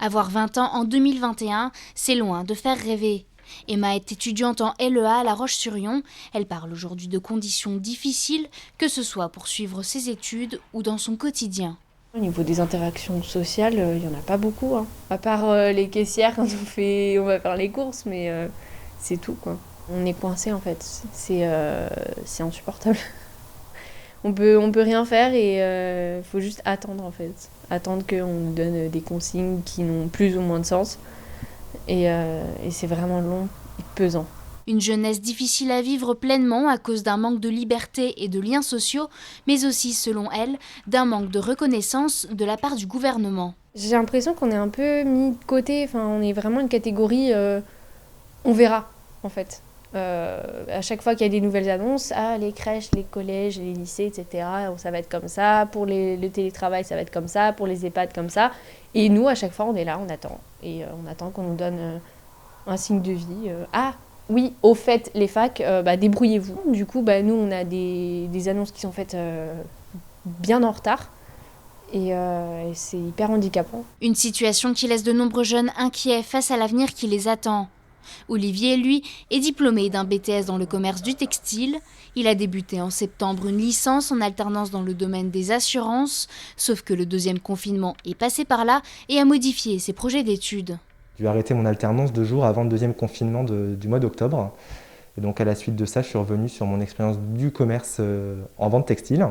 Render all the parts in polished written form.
Avoir 20 ans en 2021, c'est loin de faire rêver. Emma est étudiante en LEA à La Roche-sur-Yon. Elle parle aujourd'hui de conditions difficiles, que ce soit pour suivre ses études ou dans son quotidien. Au niveau des interactions sociales, il n'y en a pas beaucoup, hein. À part les caissières quand on va faire les courses, mais c'est tout, quoi. On est coincé en fait, c'est insupportable. On peut rien faire et faut juste attendre en fait. Attendre qu'on nous donne des consignes qui n'ont plus ou moins de sens. Et c'est vraiment long et pesant. Une jeunesse difficile à vivre pleinement à cause d'un manque de liberté et de liens sociaux, mais aussi, selon elle, d'un manque de reconnaissance de la part du gouvernement. J'ai l'impression qu'on est un peu mis de côté, enfin on est vraiment une catégorie on verra en fait. À chaque fois qu'il y a des nouvelles annonces, les crèches, les collèges, les lycées, etc., ça va être comme ça, pour le télétravail ça va être comme ça, pour les EHPAD comme ça. Et nous à chaque fois on est là, on attend. Et on attend qu'on nous donne un signe de vie. Oui, au fait, les facs, débrouillez-vous. Du coup, nous on a des annonces qui sont faites bien en retard. Et c'est hyper handicapant. Une situation qui laisse de nombreux jeunes inquiets face à l'avenir qui les attend. Olivier, lui, est diplômé d'un BTS dans le commerce du textile. Il a débuté en septembre une licence en alternance dans le domaine des assurances, sauf que le deuxième confinement est passé par là et a modifié ses projets d'études. J'ai arrêté mon alternance 2 jours avant le deuxième confinement du mois d'octobre. Et donc à la suite de ça, je suis revenu sur mon expérience du commerce en vente textile.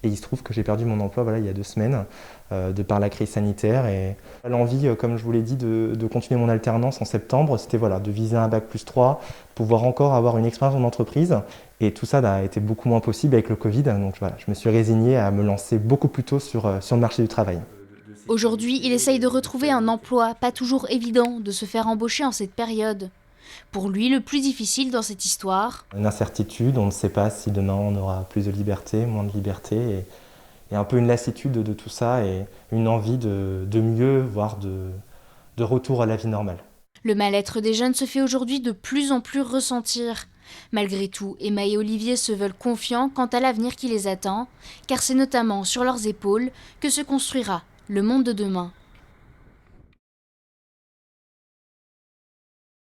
Et il se trouve que j'ai perdu mon emploi il y a 2 semaines, de par la crise sanitaire. Et l'envie, comme je vous l'ai dit, de continuer mon alternance en septembre, c'était de viser un bac+3, pouvoir encore avoir une expérience en entreprise. Et tout ça a été beaucoup moins possible avec le Covid. Donc je me suis résigné à me lancer beaucoup plus tôt sur le marché du travail. Aujourd'hui, il essaye de retrouver un emploi, pas toujours évident de se faire embaucher en cette période. Pour lui, le plus difficile dans cette histoire, une incertitude, on ne sait pas si demain on aura plus de liberté, moins de liberté, et un peu une lassitude de tout ça et une envie de mieux, voire de retour à la vie normale. Le mal-être des jeunes se fait aujourd'hui de plus en plus ressentir. Malgré tout, Emma et Olivier se veulent confiants quant à l'avenir qui les attend, car c'est notamment sur leurs épaules que se construira le monde de demain.